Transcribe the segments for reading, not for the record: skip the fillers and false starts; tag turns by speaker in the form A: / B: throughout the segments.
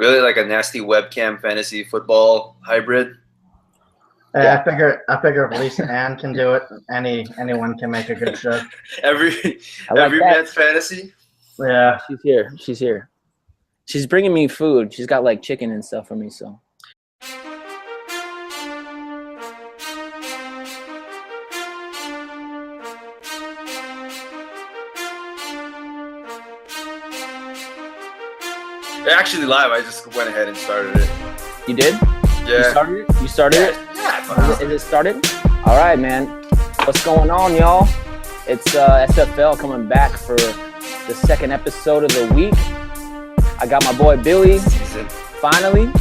A: Really, like a nasty webcam fantasy football hybrid?
B: I figure if Lisa Ann can do it, anyone can make a good show.
A: every man's fantasy?
B: Yeah.
C: She's here. She's bringing me food. She's got like chicken and stuff for me, so.
A: Actually live, I just went ahead and started it.
C: You did?
A: Yeah.
C: You started it?
A: Yeah.
C: Is it started? All right, man. What's going on, y'all? It's SFL coming back for the second episode of the week. I got my boy Billy. Finally.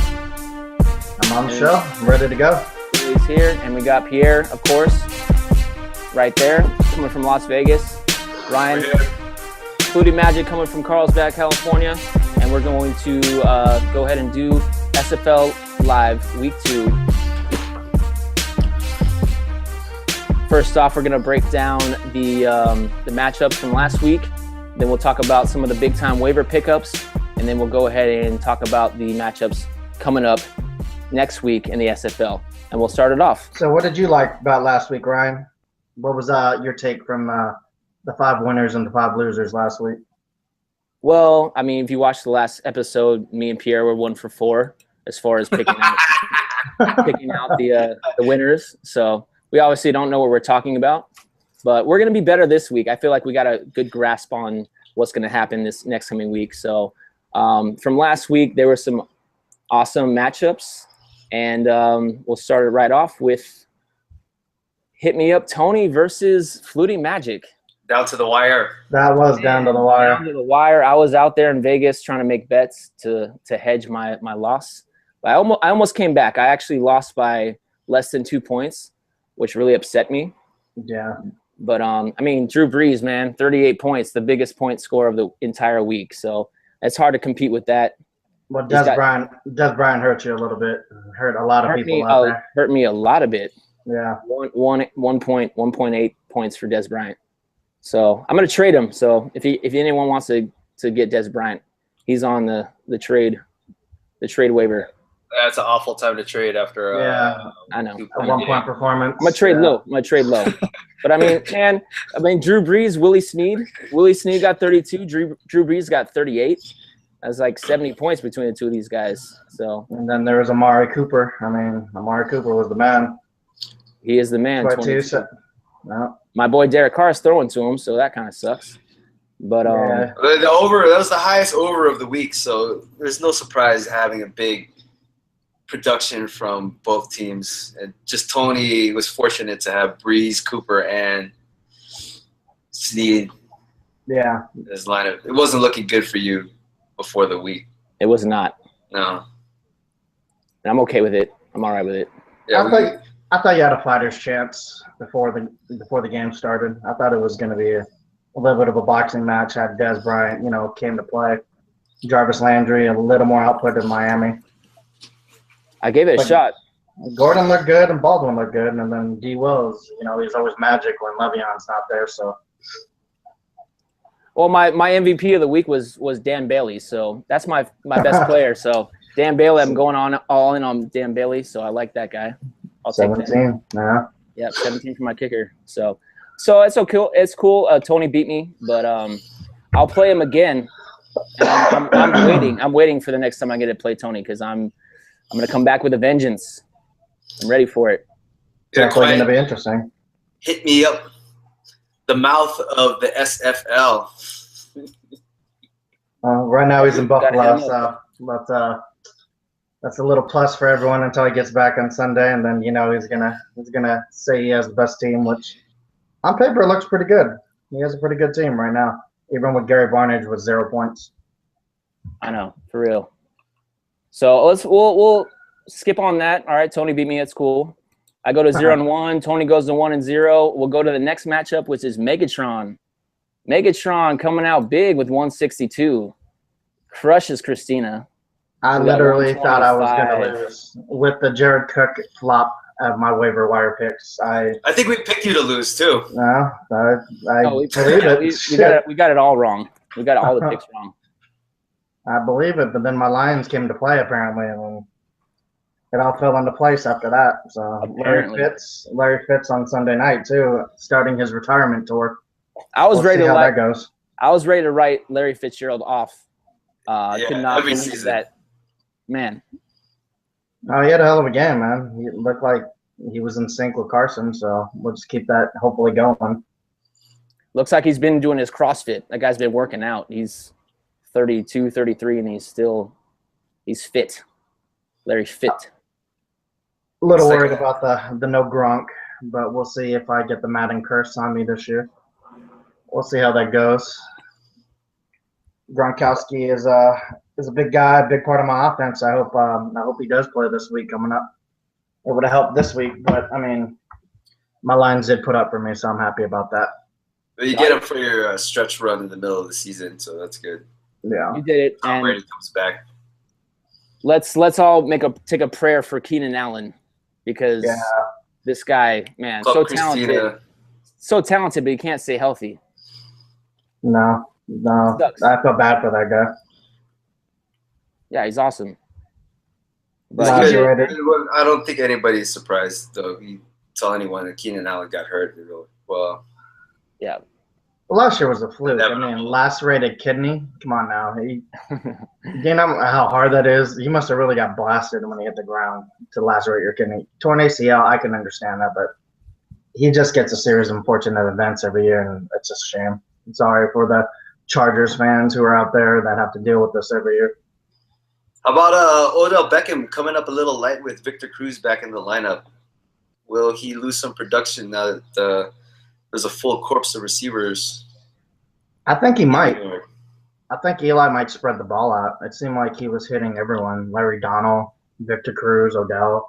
B: I'm on the show. I'm ready to go.
C: Billy's here, and we got Pierre, of course, right there, coming from Las Vegas. Ryan, Foodie Magic coming from Carlsbad, California. And we're going to go ahead and do SFL Live Week 2. First off, we're going to break down the matchups from last week. Then we'll talk about some of the big-time waiver pickups. And then we'll go ahead and talk about the matchups coming up next week in the SFL. And we'll start it off.
B: So what did you like about last week, Ryan? What was your take from the 5 winners and the 5 losers last week?
C: Well, I mean, if you watched the last episode, me and Pierre were 1 for 4 as far as picking out the winners. So we obviously don't know what we're talking about, but we're going to be better this week. I feel like we got a good grasp on what's going to happen this next coming week. So from last week, there were some awesome matchups, and we'll start it right off with Hit Me Up Tony versus Flutie Magic.
A: Down to the wire.
B: That was down to the wire.
C: Down to the wire. I was out there in Vegas trying to make bets to hedge my loss. But I almost came back. I actually lost by less than 2 points, which really upset me.
B: Yeah.
C: But I mean, Drew Brees, man, 38 points, the biggest point score of the entire week. So it's hard to compete with that.
B: Well, Des Bryant hurt you a little bit. Hurt a lot of people out there.
C: Hurt me a lot of bit.
B: Yeah.
C: 1.8 points for Des Bryant. So I'm gonna trade him. So if anyone wants to get Des Bryant, he's on the trade waiver.
A: That's an awful time to trade after
C: I know
B: a 1 point performance.
C: I'm gonna trade low. But I mean, Drew Brees, Willie Snead got 32. Drew Brees got 38. That's like 70 points between the two of these guys. So
B: and then there was Amari Cooper. I mean, Amari Cooper was the man.
C: He is the man.
B: 22. So, no.
C: My boy Derek Carr is throwing to him, so that kind of sucks. But
A: the over, that was the highest over of the week, so there's no surprise having a big production from both teams. And just Tony was fortunate to have Breeze, Cooper, and Snead.
B: Yeah.
A: His lineup. It wasn't looking good for you before the week.
C: It was not.
A: No.
C: And I'm okay with it. I'm all right with it.
A: Yeah,
B: I thought you had a fighter's chance before the game started. I thought it was going to be a little bit of a boxing match. Had Des Bryant, came to play. Jarvis Landry, a little more output in Miami.
C: I gave it a shot.
B: Gordon looked good and Baldwin looked good, and then D. Wills, he's always magic when Le'Veon's not there. So.
C: Well, my MVP of the week was Dan Bailey, so that's my best player. So Dan Bailey, I'm going all in on Dan Bailey, so I like that guy. I'll
B: 17.
C: take that.
B: Yeah.
C: Yep, 17 for my kicker. So it's okay. It's cool. Tony beat me, but I'll play him again. And I'm waiting for the next time I get to play Tony because I'm gonna come back with a vengeance. I'm ready for it.
B: It's definitely gonna be interesting.
A: Hit me up. The mouth of the SFL.
B: Right now he's in Buffalo, so that's a little plus for everyone until he gets back on Sunday, and then he's gonna say he has the best team, which on paper looks pretty good. He has a pretty good team right now, even with Gary Barnage with 0 points.
C: I know, for real. So we'll skip on that. All right, Tony beat me. It's cool. I go to 0-1. Tony goes to 1-0. We'll go to the next matchup, which is Megatron. Megatron coming out big with 162. Crushes Christina.
B: I literally thought I was going to lose with the Jared Cook flop of my waiver wire picks. I
A: think we picked you to lose too.
B: No, I
C: believe it. We got it all wrong. We got all the picks wrong.
B: I believe it, but then my Lions came to play apparently, and it all fell into place after that. So
C: Apparently.
B: Larry Fitz on Sunday night too, starting his retirement tour.
C: I was
B: We'll
C: ready
B: see
C: to
B: how that goes.
C: I was ready to write Larry Fitzgerald off. Could not
A: every
C: believe
A: season.
C: that. Man,
B: Oh, he had a hell of a game, man. He looked like he was in sync with Carson, so we'll just keep that hopefully going.
C: looks like he's been doing his CrossFit. That guy's been working out. He's 32, 33, and he's fit. Larry Fit.
B: A little
A: It's like
B: worried about the no Gronk, but we'll see if I get the Madden curse on me this year. We'll see how that goes. Gronkowski is a big guy, a big part of my offense. I hope he does play this week coming up. It would have helped this week, but I mean, my Lions did put up for me, so I'm happy about that.
A: But you get him for your stretch run in the middle of the season, so that's good.
B: Yeah,
C: You did it.
A: Tom
C: And
A: Brady comes back.
C: let's all take a prayer for Keenan Allen, because this guy, man,
A: Club
C: so
A: Christina.
C: talented. So talented, but he can't stay healthy.
B: no,
C: Sucks.
B: I feel bad for that guy.
C: Yeah, he's awesome.
A: It's
B: Nah,
A: good.
B: you're right.
A: I don't think anybody's surprised, though. You tell anyone that Keenan Allen got hurt, they go, well,
C: Yeah.
B: Last year was a fluke. I mean,
A: Inevitable.
B: lacerated kidney. Come on now. You know how hard that is? You must have really got blasted when he hit the ground to lacerate your kidney. Torn ACL, I can understand that, but he just gets a series of unfortunate events every year, and it's just a shame. I'm sorry for the Chargers fans who are out there that have to deal with this every year.
A: how about Odell Beckham coming up a little light with Victor Cruz back in the lineup? Will he lose some production now that there's a full corpse of receivers?
B: I think he might. I think Eli might spread the ball out. It seemed like he was hitting everyone. Larry Donald, Victor Cruz, Odell.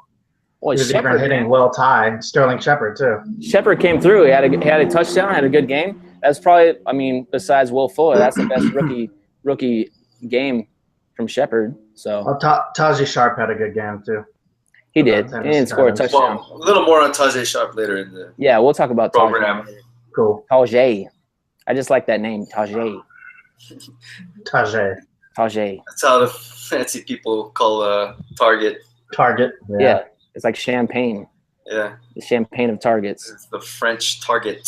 C: Boy,
B: He was even
C: Shepard,
B: hitting Will Tye, Sterling Shepard too.
C: Shepard came through. He had a touchdown, had a good game. That's probably, I mean, besides Will Fuller, that's the best rookie game from Shepard. So
B: Tajay Sharp had a good game too.
C: he did. He didn't score a touchdown.
A: Well, a little more on Tajay Sharp later in the
C: Yeah, we'll talk about
A: program.
B: Cool.
C: Tajay. I just like that name, Tajay.
B: Tajay.
A: That's how the fancy people call Target.
B: Target.
C: Yeah. It's like champagne.
A: Yeah,
C: The champagne of targets.
A: it's the French Target.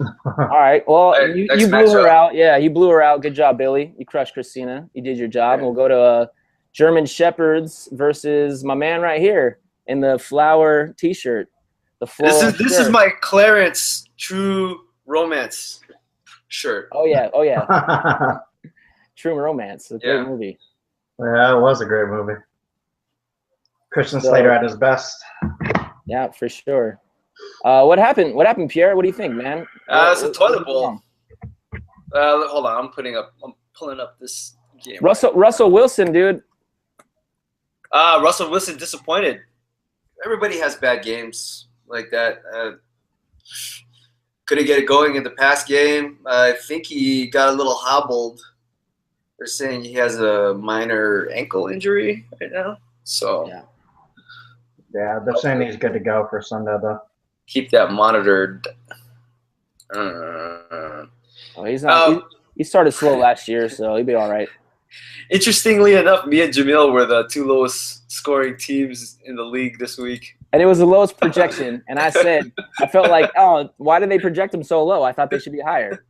C: All right. Well,
A: All right,
C: you
A: next
C: blew her
A: matchup.
C: out. Yeah, you blew her out. Good job, Billy. You crushed Christina. You did your job.
A: Yeah.
C: We'll go to German Shepherds versus my man right here in the flower T-shirt. The floral
A: This is
C: shirt.
A: my Clarence True Romance shirt.
C: Oh yeah.
B: Yeah,
C: True Romance. A great
A: Yeah.
C: movie.
B: it was a great movie. Christian
C: So-
B: Slater at his best.
C: Yeah, for sure. What happened? What happened, Pierre? What do you think, man?
A: It's a
C: What-
A: toilet
C: what's
A: bowl.
C: wrong?
A: Hold on, I'm pulling up this game.
C: Russell Wilson, dude.
A: Russell Wilson disappointed. Everybody has bad games like that. Couldn't get it going in the past game. I think he got a little hobbled. They're saying he has a minor ankle injury right now. So
C: Yeah.
B: Yeah, they're saying he's good to go for Sunday though.
A: keep that monitored.
C: Oh, he's not. He started slow last year, so he'll be all right.
A: Interestingly enough, me and Jamil were the two lowest scoring teams in the league this week.
C: And it was the lowest projection. And I said, I felt like, oh, why did they project him so low? I thought they should be higher.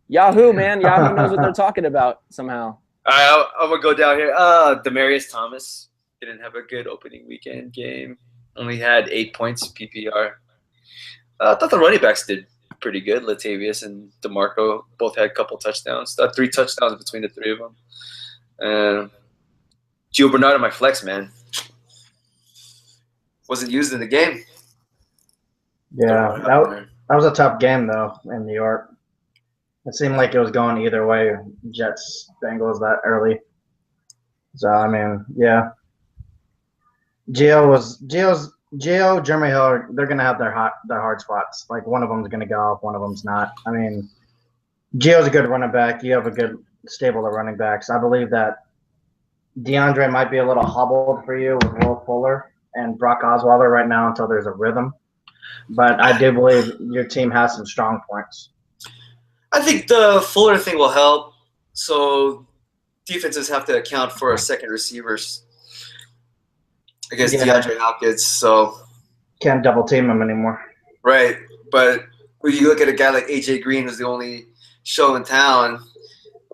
C: Yahoo, man. Yahoo knows what they're talking about somehow.
A: All right, I'm going to go down here. Demaryius Thomas didn't have a good opening weekend game. Only had 8 points PPR. I thought the running backs did pretty good. Latavius and DeMarco both had a couple touchdowns. 3 touchdowns between the three of them. Gio Bernard on my flex, man. Wasn't used in the game.
B: Yeah, that was a tough game though in New York. It seemed like it was going either way. Jets, Bengals that early. So I mean, yeah. Gio, Jeremy Hill, they're gonna have their hard spots. Like one of them's gonna go off, one of them's not. I mean, Gio's a good running back. You have a good stable of running backs. I believe that DeAndre might be a little hobbled for you with Will Fuller and Brock Osweiler right now until there's a rhythm. But I do believe your team has some strong points.
A: I think the Fuller thing will help. So defenses have to account for second receivers against DeAndre Hopkins. So
B: can't double team him anymore.
A: Right, but when you look at a guy like A.J. Green, who's the only show in town,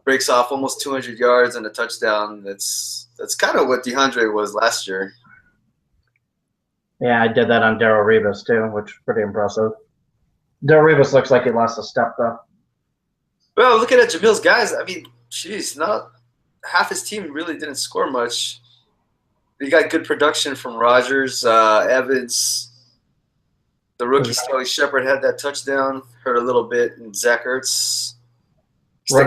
A: breaks off almost 200 yards and a touchdown. That's kind of what DeAndre was last year.
B: Yeah, I did that on Darrelle Revis too, which is pretty impressive. Darrelle Revis looks like he lost a step though.
A: Well, looking at Jamil's guys, I mean, geez, not half his team really didn't score much. He got good production from Rodgers, Evans. The rookie Sterling Shepard had that touchdown, hurt a little bit, and Zach Ertz. The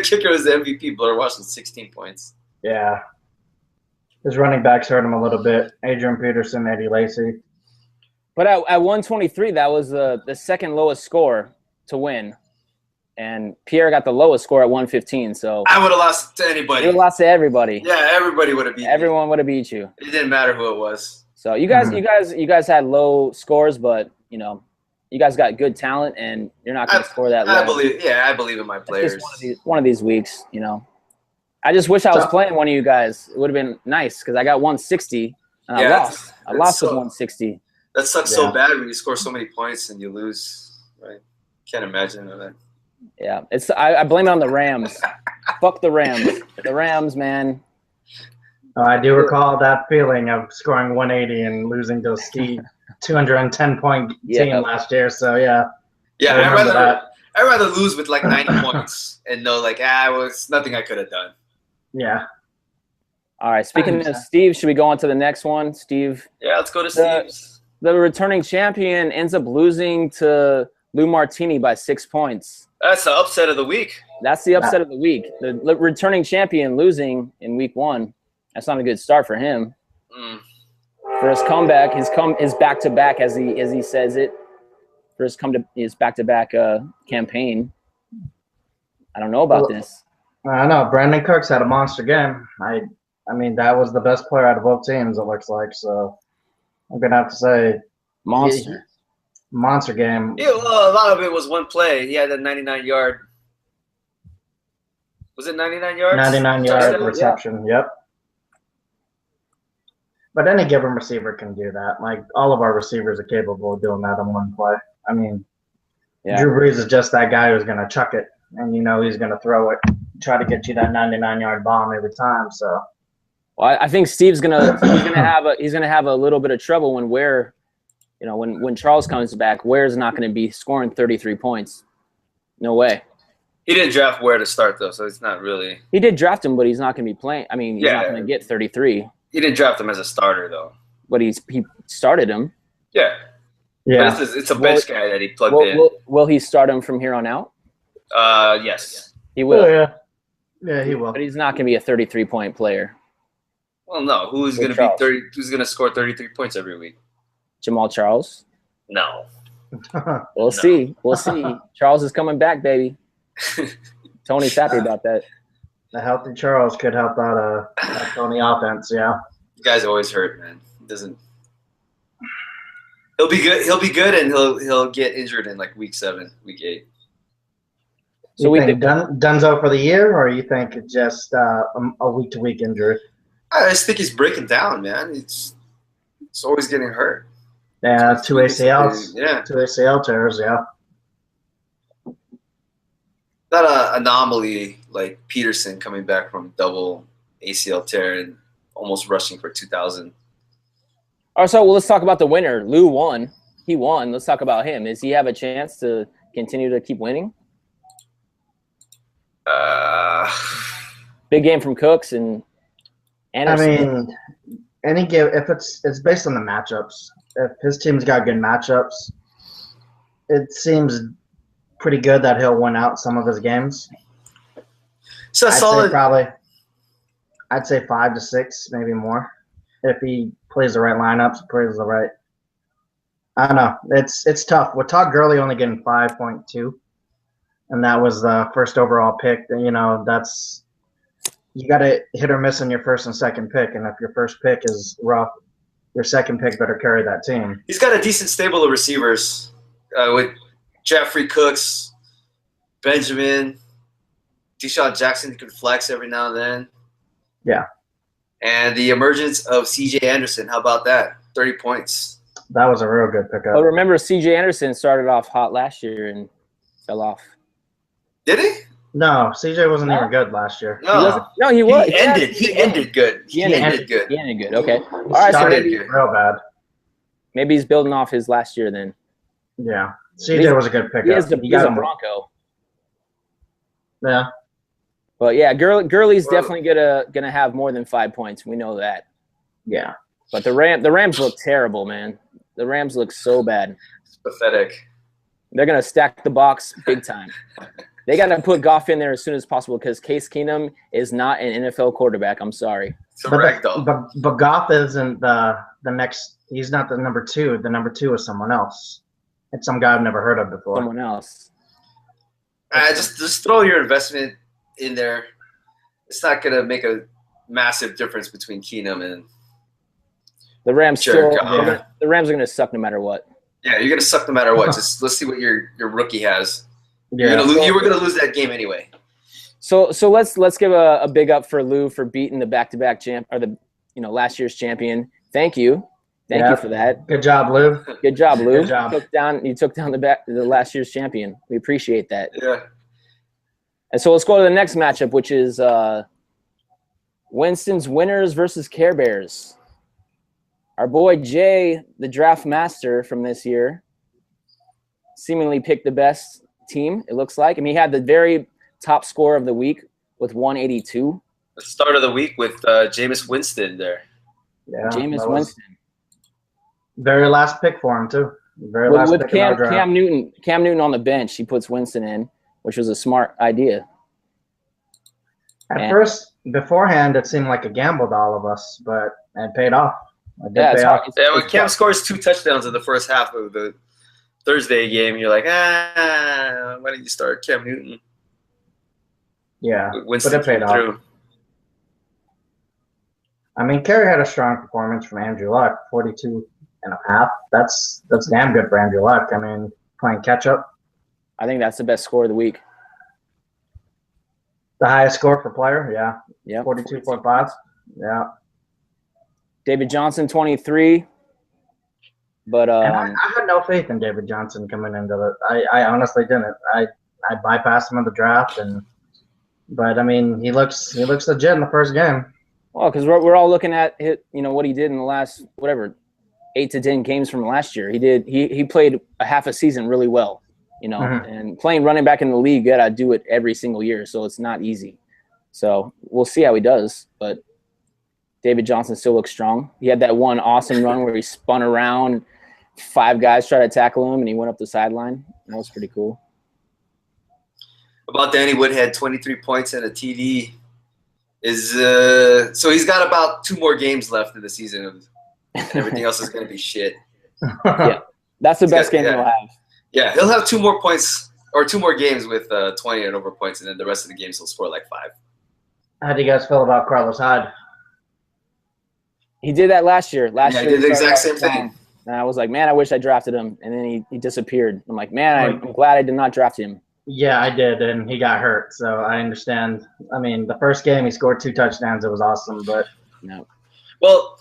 A: kicker is the MVP. Blair Washington, 16 points.
B: Yeah. His running backs hurt him a little bit. Adrian Peterson, Eddie Lacy.
C: But at 123, that was the second lowest score to win. And Pierre got the lowest score at 115. So
A: I would have lost to anybody.
C: You would have lost to everybody.
A: Yeah, everybody would have beat
C: Everyone would have beat you.
A: It didn't matter who it was.
C: So you guys had low scores, but you guys got good talent, and you're not going to score that low.
A: I believe in my players.
C: Just one of these weeks, I just wish I was playing one of you guys. It would have been nice because I got 160 and I lost. I lost with 160.
A: That sucks so bad when you score so many points and you lose. Right? Can't imagine that.
C: Yeah, I blame it on the Rams. Fuck the Rams. The Rams, man.
B: I do recall that feeling of scoring 180 and losing to a ski 210-point team last year. So yeah.
A: Yeah, I'd rather lose with like 90 points and know it was nothing I could have done.
B: Yeah.
C: All right. Speaking of Steve, should we go on to the next one? Steve.
A: Yeah, let's go to Steve's.
C: The returning champion ends up losing to Lou Martini by 6 points.
A: That's the upset of the week.
C: That's the upset of the week. The returning champion losing in week 1. That's not a good start for him. For his comeback, his back-to-back, as he says it, for his back-to-back campaign. I don't know about this.
B: I know. Brandon Cooks had a monster game. I mean, that was the best player out of both teams, it looks like. So I'm going to have to say monster game.
A: Yeah, well, a lot of it was one play. He had a 99-yard. Was it 99 yards?
B: 99-yard reception, yep. But any given receiver can do that. Like, all of our receivers are capable of doing that in one play. I mean, Drew Brees is just that guy who's going to chuck it, and he's going to throw it, try to get you that 99-yard bomb every time. So,
C: well, I think Steve's gonna have a little bit of trouble when Charles comes back. Ware's not going to be scoring 33 points. No way.
A: He didn't draft Ware to start though, so it's not really.
C: He did draft him, but he's not going to be playing. I mean, he's not going to get 33.
A: He didn't draft him as a starter though.
C: But he started him.
A: Yeah.
B: Yeah.
A: But it's a bench guy that he plugged in.
C: Will he start him from here on out?
A: Yes.
C: He will.
B: Oh, yeah. Yeah, he will.
C: But he's not going to be a 33-point player.
A: Well, no. Who's going to score 33 points every week?
C: Jamal Charles?
A: No.
C: We'll see. We'll see. Charles is coming back, baby. Tony's happy about that.
B: The healthy Charles could help out a Tony offense, yeah.
A: The guy's always hurt, man. He doesn't. He'll be good. He'll be good, and he'll get injured in like week 7, week 8.
B: So we think Dunzo for the year, or you think it's just a week-to-week injury?
A: I just think he's breaking down, man. It's always getting hurt.
B: Yeah, 2 ACLs.
A: Yeah,
B: 2 ACL tears. Yeah.
A: Not an anomaly like Peterson coming back from double ACL tear and almost rushing for 2,000.
C: All right, so let's talk about the winner. Lou won. He won. Let's talk about him. Does he have a chance to continue to keep winning? Big game from Cooks and Anderson.
B: I mean, if it's based on the matchups. If his team's got good matchups, it seems pretty good that he'll win out some of his games.
A: So solid.
B: I'd say 5 to 6, maybe more, if he plays the right lineups, plays the right. I don't know. It's tough. With Todd Gurley only getting 5.2, and that was the first overall pick. That's you got to hit or miss on your first and second pick, and if your first pick is rough, your second pick better carry that team.
A: He's got a decent stable of receivers with Jeffrey Cooks, Benjamin, Deshaun Jackson could flex every now and then.
B: Yeah.
A: And the emergence of C.J. Anderson. How about that? 30 points.
B: That was a real good pickup.
C: Well, remember, C.J. Anderson started off hot last year and fell off.
A: Did he?
B: No, CJ wasn't even good last year.
A: No,
C: he was.
A: He ended good.
C: He ended good. Okay. All right, so maybe
B: real bad.
C: Maybe he's building off his last year then.
B: Yeah. CJ was a good pickup.
C: He's a Bronco.
B: Yeah.
C: But yeah, Gurley's definitely gonna have more than 5 points. We know that.
B: Yeah.
C: But the Rams look terrible, man. The Rams look so bad.
A: It's pathetic.
C: They're gonna stack the box big time. They got to put Goff in there as soon as possible because Case Keenum is not an NFL quarterback. I'm sorry.
A: Correct, though.
B: But Goff isn't the next. He's not the number 2. The number 2 is someone else. It's some guy I've never heard of before.
C: Someone else.
A: Just throw your investment in there. It's not going to make a massive difference between Keenum and
C: the Rams.
A: The
C: Rams are going to suck no matter what.
A: Yeah, you're going to suck no matter what. Just let's see what your rookie has.
B: Yeah.
A: You were going to lose that game anyway.
C: So let's give a big up for Lou for beating the back-to-back champ or the last year's champion. Thank you. Thank you for that.
B: Good job, Lou.
C: Good job, Lou.
B: Good job.
C: You took down the last year's champion. We appreciate that.
A: Yeah.
C: And so let's go to the next matchup, which is Winston's Winners versus Care Bears. Our boy Jay, the draft master from this year, seemingly picked the best team, it looks like. I mean, he had the very top score of the week with 182.
A: The start of the week with Jameis Winston there.
B: Yeah,
C: Jameis Winston.
B: Very last pick for him, too. Very last
C: with
B: pick in our draft.
C: Cam Newton on the bench, he puts Winston in, which was a smart idea.
B: At first, beforehand, it seemed like a gamble to all of us, but it paid off.
A: When Cam scores 2 touchdowns in the first half of the Thursday game, you're like, why don't you start Cam Newton?
B: Yeah,
A: Winston
B: but it paid off.
A: Through.
B: I mean, Kerry had a strong performance from Andrew Luck, 42.5. That's damn good for Andrew Luck. I mean, playing catch-up.
C: I think that's the best score of the week.
B: The highest score for player, yeah.
C: Yeah.
B: 42.5. Yeah.
C: David Johnson, 23. But
B: I had no faith in David Johnson coming into it. I honestly didn't. I bypassed him in the draft, but I mean, he looks legit in the first game.
C: Well, because we're all looking at what he did in the last 8 to 10 games from last year. He played a half a season really well, and playing running back in the league, you gotta do it every single year, so it's not easy. So we'll see how he does, but David Johnson still looks strong. He had that one awesome run where he spun around, 5 guys tried to tackle him, and he went up the sideline. That was pretty cool.
A: About Danny Woodhead, 23 points and a TD. So he's got about 2 more games left in the season, and everything else is going to be shit.
C: Yeah, that's the best game he'll have.
A: Yeah, he'll have 2 more points or 2 more games with 20 and over points, and then the rest of the games he'll score like 5.
B: How do you guys feel about Carlos Hyde?
C: He did that last year.
A: He did the exact same thing.
C: And I was like, man, I wish I drafted him. And then he disappeared. I'm like, man, I'm glad I did not draft him.
B: Yeah, I did, and he got hurt, so I understand. I mean, the first game he scored 2 touchdowns. It was awesome, but
C: no.
A: Well,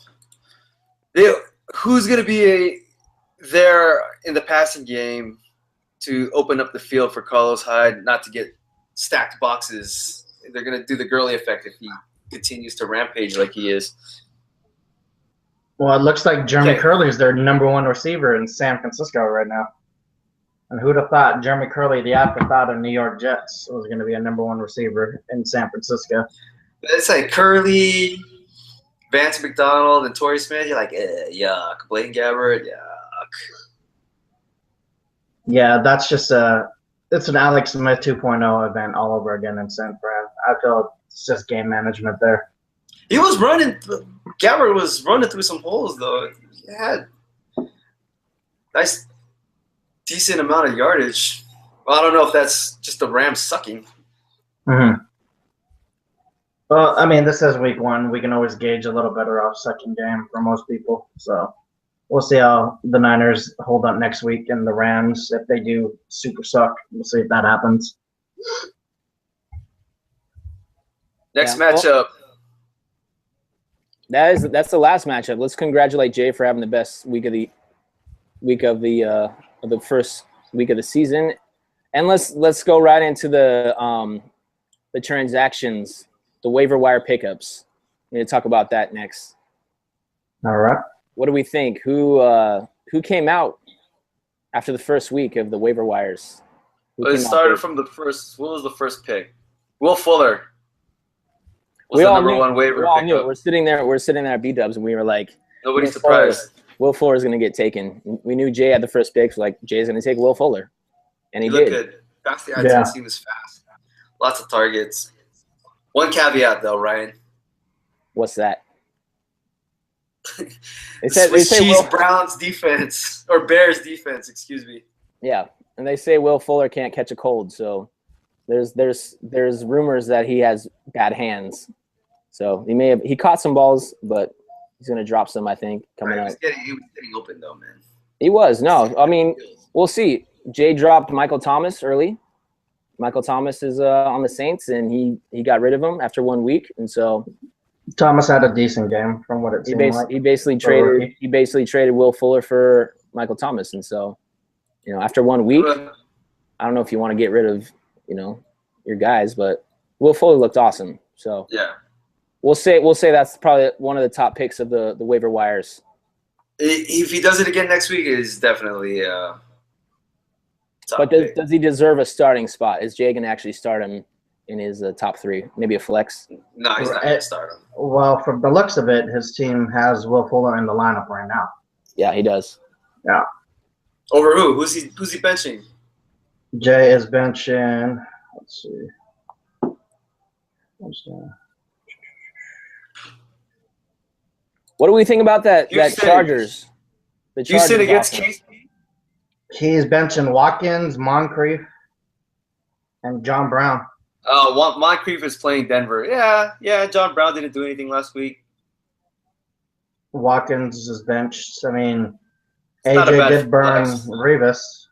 A: who's going to be there in the passing game to open up the field for Carlos Hyde, not to get stacked boxes? They're going to do the Gurley effect if he continues to rampage like he is.
B: Well, it looks like Jeremy Curley is their number 1 receiver in San Francisco right now. And who'd have thought Jeremy Curley, the afterthought of New York Jets, was going to be a number 1 receiver in San Francisco?
A: It's like Curley, Vance McDonald, and Torrey Smith. You're like, yuck. Blaine Gabbert, yuck.
B: Yeah, that's just it's an Alex Smith 2.0 event all over again in San Fran. I feel it's just game management there.
A: He was running. Gabbert was running through some holes, though. He had nice, decent amount of yardage. Well, I don't know if that's just the Rams sucking.
B: Mm-hmm. Well, I mean, this is week 1. We can always gauge a little better off second game for most people. So we'll see how the Niners hold up next week and the Rams, if they do super suck. We'll see if that happens.
A: Next matchup.
C: That's the last matchup. Let's congratulate Jay for having the best week of the first week of the season, and let's go right into the transactions, the waiver wire pickups. We need to talk about that next.
B: All right.
C: What do we think? Who came out after the first week of the waiver wires?
A: It started from the first. What was the first pick? Will Fuller.
C: We all knew.
A: One waiver
C: we all knew.
A: pickup.
C: We're sitting there at B-Dubs, and we were like,
A: Nobody's surprised.
C: Will Fuller is going to get taken. We knew Jay had the first pick. So like, Jay's going to take Will Fuller, and he did.
A: Good. Past the eye test, he was fast. Lots of targets. One caveat, though, Ryan.
C: What's that?
A: They say Browns defense or Bears defense. Excuse me.
C: Yeah, and they say Will Fuller can't catch a cold, so there's rumors that he has bad hands. So he caught some balls, but he's gonna drop some, I think, coming out.
A: He was getting open though, man.
C: He was. No, I mean, we'll see. Jay dropped Michael Thomas early. Michael Thomas is on the Saints, and he got rid of him after 1 week, and so
B: Thomas had a decent game from what it seemed like.
C: He basically traded Will Fuller for Michael Thomas, and so after 1 week, I don't know if you want to get rid of your guys, but Will Fuller looked awesome. So
A: yeah.
C: We'll say that's probably one of the top picks of the waiver wires.
A: If he does it again next week, it's definitely top
C: But
A: pick.
C: does he deserve a starting spot? Is Jay going to actually start him in his top three? Maybe a flex?
A: No, he's not going to start him.
B: Well, from the looks of it, his team has Will Fuller in the lineup right now.
C: Yeah, he does.
B: Yeah.
A: Over who? Who's he benching?
B: Jay is benching. Let's see.
C: What do we think about that Chargers? The Chargers
A: Houston against KC?
B: He's benching Watkins, Moncrief, and John Brown.
A: Oh, Moncrief is playing Denver. Yeah. John Brown didn't do anything last week.
B: Watkins is benched. I mean, AJ did burn Revis.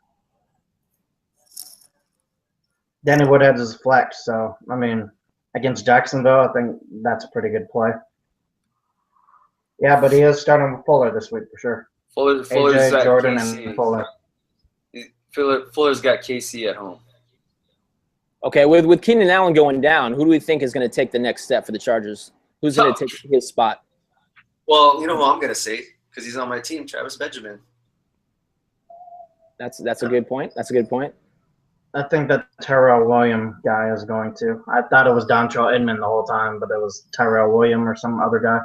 B: Danny Woodhead is flex. So, I mean, against Jacksonville, I think that's a pretty good play. Yeah, but he is starting with Fuller this week for sure.
A: Fuller's
B: AJ,
A: at
B: Jordan,
A: KC.
B: and Fuller.
A: Fuller's got KC at home.
C: Okay, with Keenan Allen going down, who do we think is going to take the next step for the Chargers? Who's going to take his spot?
A: Well, you know who I'm going to say because he's on my team, Travis Benjamin.
C: That's a good point. That's a good point.
B: I think that Tyrell Williams guy is going to. I thought it was Dontrell Inman the whole time, but it was Tyrell Williams or some other guy.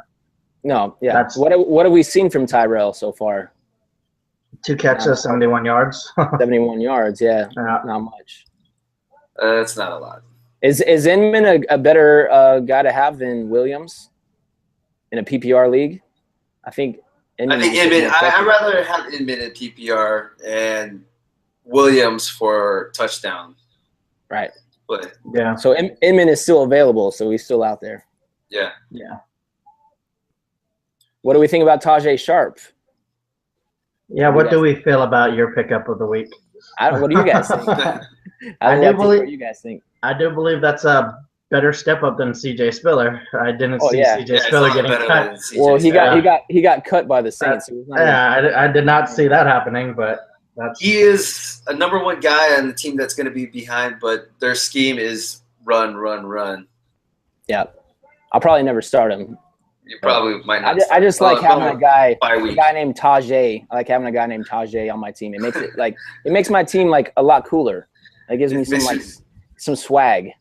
C: No, yeah. What have we seen from Tyrell so far?
B: 2 catches, 71 yards.
C: 71 yards, yeah. Not much.
A: That's not a lot.
C: Is Inman a better guy to have than Williams in a PPR league? I think Inman.
A: I'd rather have Inman in PPR and Williams for touchdown.
C: Right.
A: But
B: yeah.
C: So Inman is still available, so he's still out there.
A: Yeah.
B: Yeah.
C: What do we think about Tajay Sharp?
B: Yeah, what do we feel about your pickup of the week?
C: What do you guys think? What you guys think?
B: I do believe that's a better step up than CJ Spiller. I didn't see CJ Spiller getting cut.
C: Well, he got cut by the Saints.
B: I did not see that happening, but
A: he is a number one guy on the team that's going to be behind, but their scheme is run.
C: Yeah, I'll probably never start him.
A: You probably might not.
C: I just like having a guy named Tajay. I like having a guy named Tajay on my team. It makes it makes my team like a lot cooler. It gives me some swag.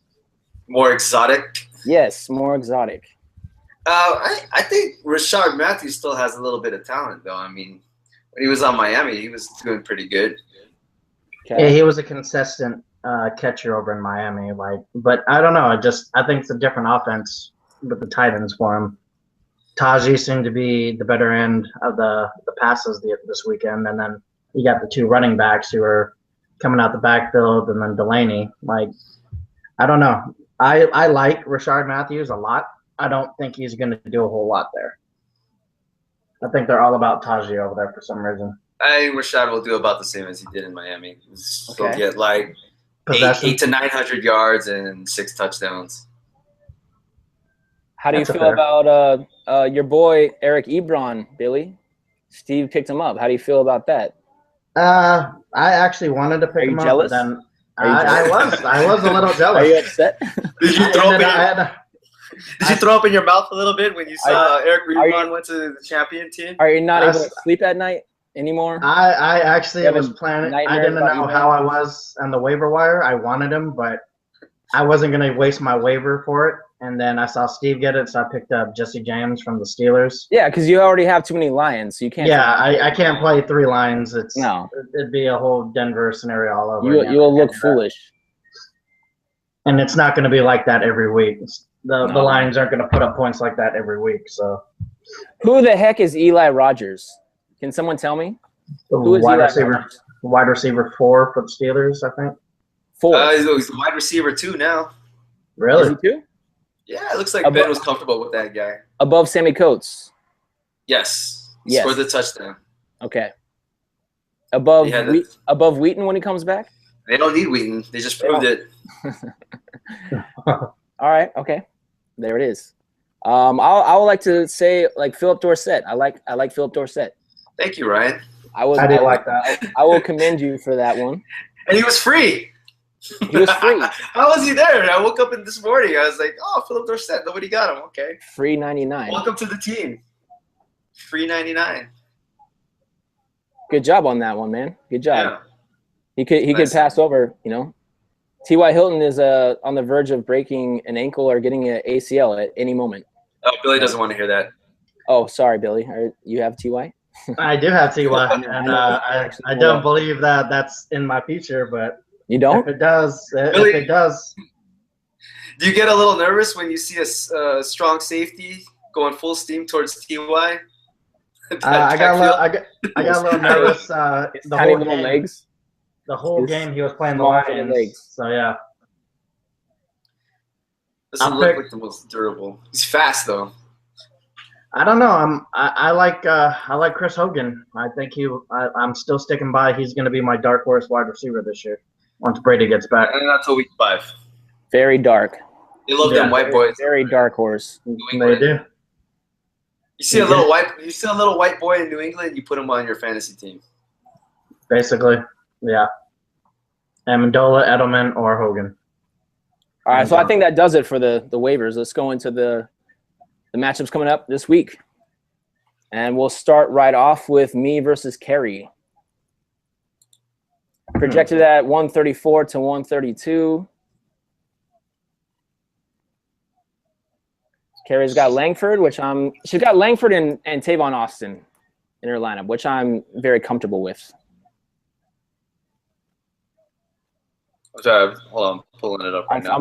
A: More exotic.
C: Yes, more exotic.
A: I think Rashard Matthews still has a little bit of talent, though. I mean, when he was on Miami, he was doing pretty good.
B: Okay. Yeah, he was a consistent catcher over in Miami. But I don't know. I think it's a different offense with the Titans for him. Tajay seemed to be the better end of the passes this weekend, and then you got the 2 running backs who are coming out the backfield, and then Delaney. I don't know. I like Rashard Matthews a lot. I don't think he's going to do a whole lot there. I think they're all about Tajay over there for some reason.
A: I think Rashard will do about the same as he did in Miami. He'll get 8 to 900 yards and 6 touchdowns.
C: How do you
B: That's
C: feel
B: fair.
C: about your boy Eric Ebron, Billy? Steve picked him up. How do you feel about that?
B: I actually wanted to
C: Are
B: pick
C: you
B: him up,
C: jealous?
B: but then
C: Are you
B: I was a little
C: Are
B: jealous.
C: you upset?
A: Did you throw up in your, did you
B: I-
A: throw up in your mouth a little bit when you saw Eric
C: you-
A: Rebon went to the champion team?
C: Are you not
B: I
C: able to
B: s-
C: sleep at night anymore?
B: I actually
C: You have
B: was
C: a
B: planning. I
C: nightmare
B: didn't
C: about
B: know
C: Ebron?
B: how I was on the waiver wire. I wanted him, but I wasn't going to waste my waiver for it. And then I saw Steve get it, so I picked up Jesse James from the Steelers.
C: Yeah, because you already have too many Lions, so you can't.
B: Yeah, I can't play 3 lines.
C: No.
B: It'd be a whole Denver scenario all over
C: You
B: again.
C: will look foolish.
B: And it's not going to be like that every week. The
C: No.
B: Lions aren't going to put up points like that every week. So
C: Who the heck is Eli Rogers? Can someone tell me? Who is
B: wide
C: Eli
B: receiver,
C: Rogers?
B: wide receiver 4 for the Steelers, I think.
C: 4.
A: He's the wide receiver 2 now.
B: Really?
C: Is he 2?
A: Yeah, it looks like
C: Above-
A: Ben was comfortable with that guy.
C: Above Sammy Coates.
A: Yes. He
C: Yes.
A: scored the touchdown.
C: Okay. Above
A: Yeah, that's-
C: above Wheaton when he comes back?
A: They don't need Wheaton. They just proved it.
C: All right. Okay. There it is. I would like to say like Philip Dorsett. I like Philip Dorsett.
A: Thank you, Ryan.
B: I did like that.
C: I will commend you for that one.
A: And he was free.
C: He was free.
A: How was he there? I woke up this morning. I was like, oh, Philip Dorsett. Nobody got him. Okay.
C: Free 99.
A: Welcome to the team. Free 99.
C: Good job on that one, man. Good job.
A: Yeah.
C: He could
A: Nice.
C: pass over, you know. T.Y. Hilton is on the verge of breaking an ankle or getting an ACL at any moment.
A: Oh, Billy doesn't want to hear that.
C: Oh, sorry, Billy. You have T.Y.?
B: I do have T.Y.
C: I know,
B: and
C: I know.
B: I don't believe that that's in my future, but
C: You
B: if
C: don't?
B: it does,
A: Really?
B: if it does,
A: Do you get a little nervous when you see a strong safety going full steam towards TY?
B: I got a little nervous.
C: His
B: The
C: tiny
B: whole
C: little
B: game,
C: legs.
B: the whole
C: His
B: game he was playing the
C: small little
B: Lions.
C: legs.
B: So yeah,
A: Doesn't
B: I'll
A: look
B: pick-
A: like the most durable. He's fast though.
B: I don't know. I like Chris Hogan. I think I'm still sticking by. He's going to be my dark horse wide receiver this year once Brady gets back.
A: And not till week 5.
C: Very dark.
A: They love
B: Yeah.
A: them white boys.
C: Very dark horse.
A: New
B: They
A: England.
B: do.
A: You see a little white boy in New England, you put him on your fantasy team.
B: Basically, yeah. Amendola, Edelman, or Hogan.
C: All right, so I think that does it for the waivers. Let's go into the matchups coming up this week. And we'll start right off with me versus Kerry. Projected at 134 to 132. Kerry's got Langford, she's got Langford and Tavon Austin in her lineup, which I'm very comfortable with.
A: Hold on, I'm pulling it up right now.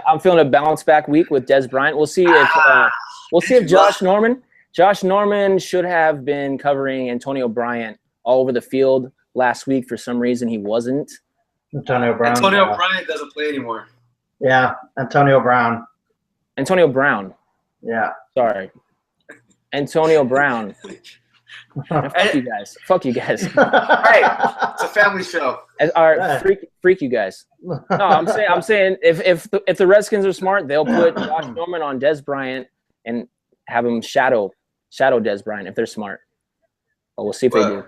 C: I'm feeling a bounce back week with Des Bryant. We'll see if Josh Norman should have been covering Antonio Bryant all over the field last week. For some reason, he wasn't.
B: Antonio Brown.
A: Antonio Bryant doesn't play anymore.
B: Yeah, Antonio Brown.
C: Antonio Brown.
B: Yeah.
C: Sorry. Antonio Brown. Fuck you guys. Fuck you guys.
A: Hey, it's a family show.
C: All right, freak you guys. No, I'm saying if the Redskins are smart, they'll put Josh Norman on Des Bryant and have him shadow Des Bryant if they're smart. But we'll see if they do.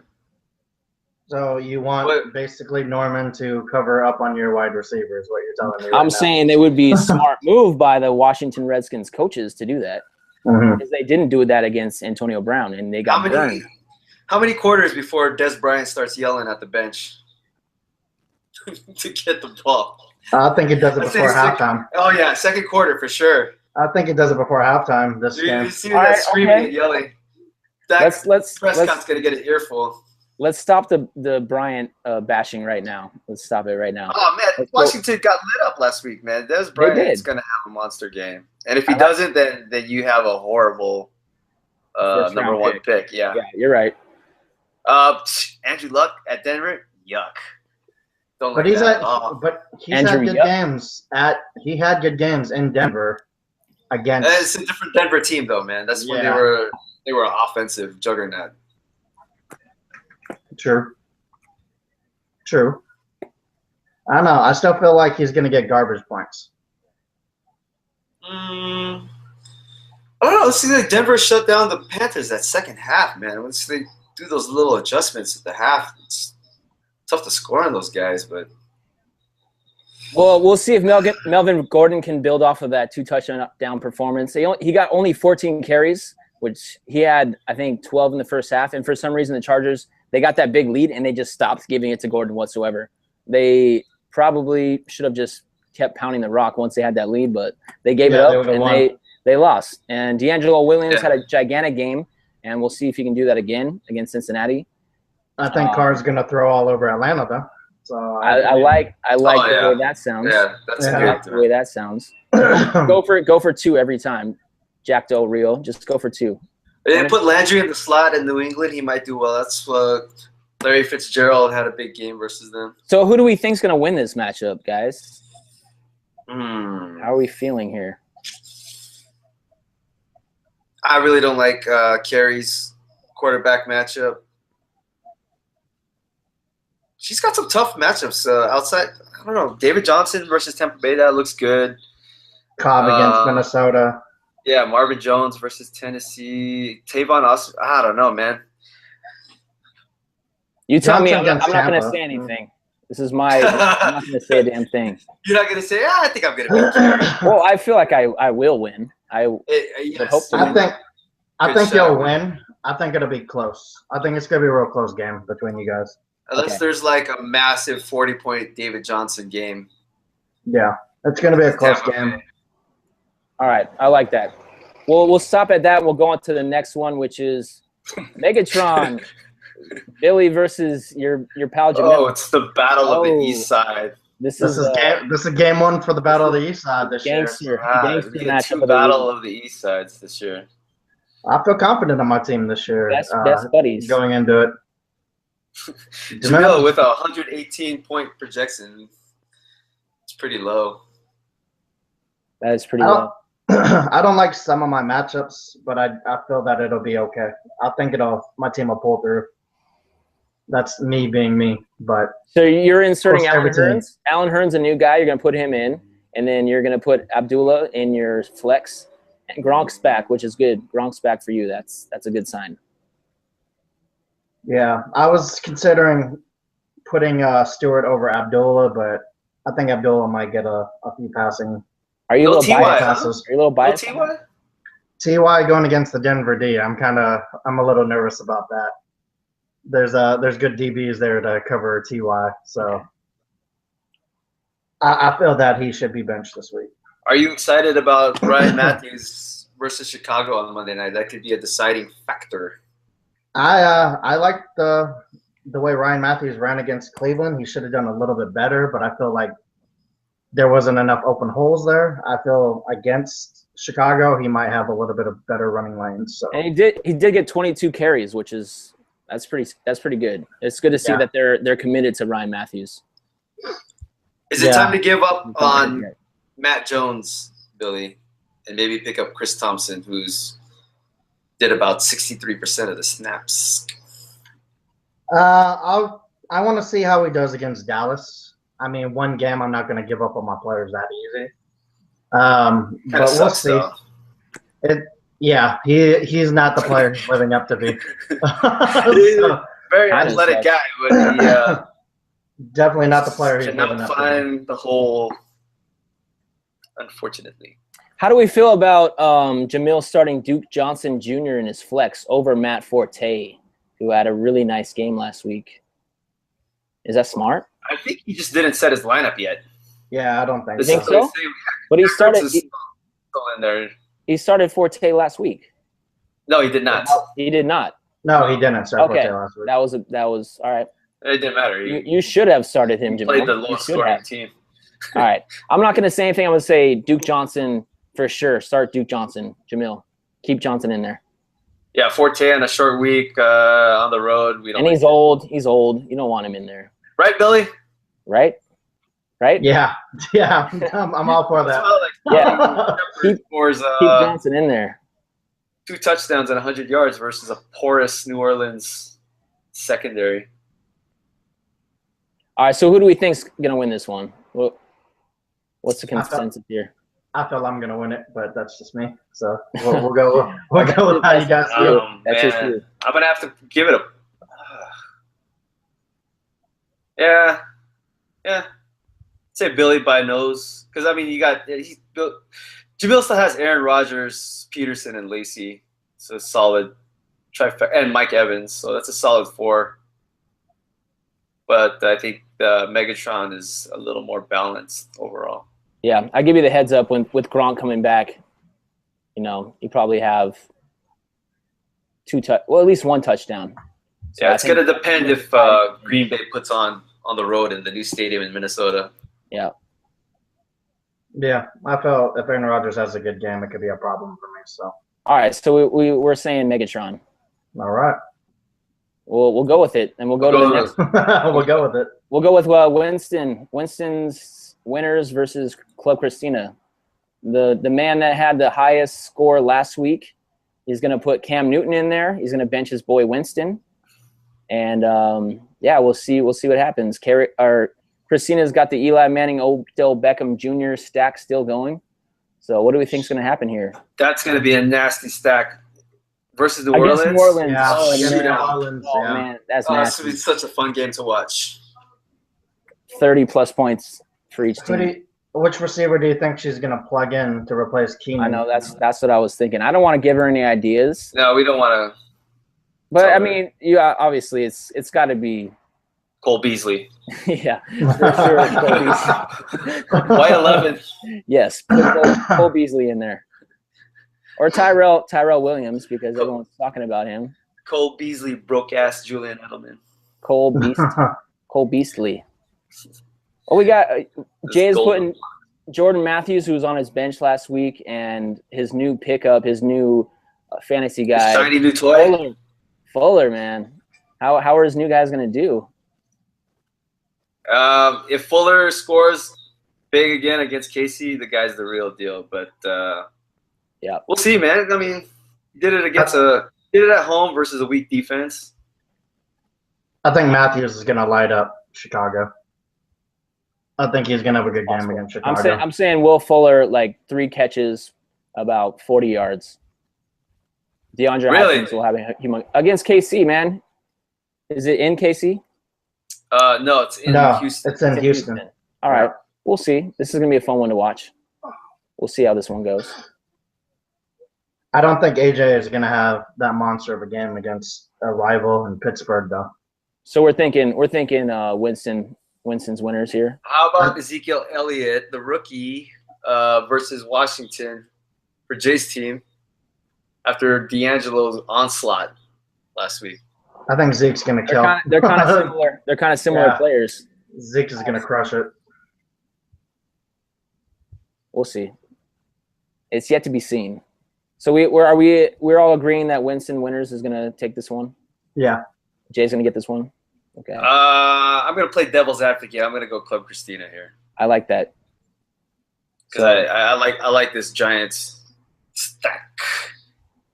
B: So you want basically Norman to cover up on your wide receiver is what you're telling me.
C: I'm saying it would be a smart move by the Washington Redskins coaches to do that.
B: Mm-hmm.
C: Because they didn't do that against Antonio Brown, and they got burned.
A: How many quarters before Des Bryant starts yelling at the bench to get the ball?
B: I think it does it before halftime.
A: Oh, yeah, second quarter for sure.
B: I think it does it before halftime this game.
A: You see that screaming and yelling. Prescott's going to get an earful.
C: Let's stop the Bryant bashing right now. Let's stop it right now.
A: Oh, man, Washington got lit up last week, man. Des Bryant's going to have a monster game. And if he doesn't, then you have a horrible number 1 pick. Yeah,
C: you're right.
A: Andrew Luck at Denver, yuck.
B: But he's had good games he had good games in Denver against.
A: It's a different Denver team, though, man. That's when they were an offensive juggernaut.
B: True. I don't know. I still feel like he's going to get garbage points.
A: I don't know. It seems like Denver shut down the Panthers that second half, man. Once they do those little adjustments at the half, it's tough to score on those guys. But
C: Well, we'll see if Melvin Gordon can build off of that 2 touchdown performance. He got only 14 carries, which he had, I think, 12 in the first half. And for some reason, the Chargers, they got that big lead, and they just stopped giving it to Gordon whatsoever. They probably should have just kept pounding the rock once they had that lead, but they gave it up, and they lost. And D'Angelo Williams had a gigantic game, and we'll see if he can do that again against Cincinnati.
B: I think Carr's going to throw all over Atlanta, though. So
C: I like the way that sounds.
A: Yeah, that's
C: I like the way that sounds. Go for 2 every time. Jack Del Rio, just go for 2.
A: They didn't put Landry in the slot in New England. He might do well. That's Larry Fitzgerald had a big game versus them.
C: So who do we think's going to win this matchup, guys?
A: How
C: are we feeling here?
A: I really don't like Carey's quarterback matchup. She's got some tough matchups outside. I don't know. David Johnson versus Tampa Bay, that looks good.
B: Cobb against Minnesota.
A: Yeah, Marvin Jones versus Tennessee. Tavon Austin. I don't know, man.
C: You tell me. I'm not going to say anything. This is my – I'm not going to say a damn thing.
A: You're not going to say, I think I'm going to win.
C: Well, I feel like I will win. I would hope to win.
B: I think you'll win. I think it'll be close. I think it's going to be a real close game between you guys.
A: Unless there's like a massive 40-point David Johnson game.
B: Yeah, it's going to be a close game.
C: All right, I like that. We'll stop at that. We'll go on to the next one, which is Megatron, Billy versus your pal Jamil.
A: Oh, it's the battle of the East Side.
B: This is game 1 for the battle of the East Side this year.
C: Gangster
A: matchup. Battle of the East Sides this year.
B: I feel confident in my team this year.
C: Best buddies
B: going into it.
A: Jamil with a 118-point projection. It's pretty low.
C: That is pretty low.
B: I don't like some of my matchups, but I feel that it'll be okay. I think my team will pull through. That's me being me. But
C: so you're inserting Allen Hurns. Allen Hurns, a new guy. You're going to put him in, and then you're going to put Abdullah in your flex. And Gronk's back, which is good. Gronk's back for you. That's a good sign.
B: Yeah, I was considering putting Stewart over Abdullah, but I think Abdullah might get a few passing.
C: Are you a little biased? Are you a little biased?
B: Ty going against the Denver D. I'm a little nervous about that. There's good DBs there to cover Ty, so I feel that he should be benched this week.
A: Are you excited about Ryan Matthews versus Chicago on Monday night? That could be a deciding factor.
B: I like the way Ryan Matthews ran against Cleveland. He should have done a little bit better, but I feel like there wasn't enough open holes there. I feel against Chicago, he might have a little bit of better running lanes. So.
C: And he did get 22 carries, which is that's pretty good. It's good to see that they're committed to Ryan Matthews.
A: Is it time to give up on Matt Jones, Billy, and maybe pick up Chris Thompson, who's did about 63% of the snaps?
B: I want to see how he does against Dallas. I mean, one game, I'm not going to give up on my players that easy. But we'll see. He's not the player he's living up to be.
A: He's a very athletic guy, but he
B: definitely not the player he's living up to be.
A: Cannot find the hole, unfortunately.
C: How do we feel about Jamil starting Duke Johnson Jr. in his flex over Matt Forte, who had a really nice game last week? Is that smart?
A: I think he just didn't set his lineup yet.
B: Yeah, I don't think
C: so. You think so? But he started.
A: Still in there.
C: He started Forte last week.
A: No, he did not.
C: He did not.
B: No, he didn't start Forte last week.
C: That was all right.
A: It didn't matter.
C: You should have started him, Jamil.
A: Played the lowest scoring team.
C: All right. I'm not going to say anything. I'm going to say Duke Johnson for sure. Start Duke Johnson. Jamil, keep Johnson in there.
A: Yeah, Forte on a short week on the road.
C: And he's old. He's old. You don't want him in there.
A: Right, Billy?
C: Right?
B: Yeah. I'm all for that.
C: Yeah. Keep Johnson in there.
A: 2 touchdowns and 100 yards versus a porous New Orleans secondary.
C: All right, so who do we think's going to win this one? What's the consensus here?
B: I feel I'm gonna win it, but that's just me. So we'll go with how you guys feel.
C: That's just you.
A: I'm gonna have to give it a. Yeah. Say Billy by nose, because I mean Jabil still has Aaron Rodgers, Peterson, and Lacey, so solid trifecta, and Mike Evans, so that's a solid 4. But I think Megatron is a little more balanced overall.
C: Yeah, I give you the heads up with Gronk coming back. You probably have at least 1 touchdown. So
A: yeah, it's gonna depend if Green Bay puts on the road in the new stadium in Minnesota.
C: Yeah.
B: Yeah, I felt if Aaron Rodgers has a good game, it could be a problem for me. So.
C: All right, so we're saying Megatron.
B: All right.
C: We'll go with it, and we'll go to the next.
B: We'll go with it. We'll
C: go with Winston. Winston's winners versus Club Christina. The man that had the highest score last week. He's going to put Cam Newton in there. He's going to bench his boy Winston, and we'll see what happens. Christina's got the Eli Manning, Odell Beckham Jr. stack still going. So what do we think is going to happen here?
A: That's going to be a nasty stack. Versus New Orleans?
C: New Orleans.
B: Yeah.
C: Oh,
B: Orleans.
C: Man, that's nasty.
A: This would be such a fun game to watch.
C: 30-plus points for each team.
B: Which receiver do you think she's going to plug in to replace Keenan?
C: I know, that's what I was thinking. I don't want to give her any ideas.
A: No, we don't want to.
C: But, I mean, obviously it's got to be
A: Cole Beasley.
C: Yeah, for sure. Cole Beasley.
A: White 11.
C: Yes, put Cole Beasley in there. Or Tyrell Williams, because everyone's talking about him.
A: Cole Beasley, broke-ass Julian Edelman.
C: Cole Beasley. Well, we got Jay's putting Jordan Matthews, who was on his bench last week, and his new pickup, his new fantasy guy.
A: His shiny new toy.
C: Fuller, man. How are his new guys going to do?
A: If Fuller scores big again against Casey, the guy's the real deal. But
C: yeah,
A: we'll see, man. I mean, he did it at home versus a weak defense.
B: I think Matthews is going to light up Chicago. I think he's going to have a good game against Chicago.
C: I'm saying Will Fuller, like 3 catches, about 40 yards. DeAndre Hopkins will have him against KC, man. Is it in KC?
A: No, it's in Houston.
B: It's in Houston.
C: All right. We'll see. This is going to be a fun one to watch. We'll see how this one goes.
B: I don't think AJ is going to have that monster of a game against a rival in Pittsburgh, though.
C: So we're thinking Winston's winners here.
A: How about Ezekiel Elliott, the rookie, versus Washington for Jay's team after D'Angelo's onslaught last week?
B: I think Zeke's going to kill.
C: They're kind of similar. They're kind of similar players.
B: Zeke is going to crush it.
C: We'll see. It's yet to be seen. So we're all agreeing that Winston Winners is going to take this one?
B: Yeah.
C: Jay's going to get this one? Okay.
A: I'm going to play devil's advocate. I'm going to go Club Christina here.
C: I like that.
A: Because I like this Giants stack.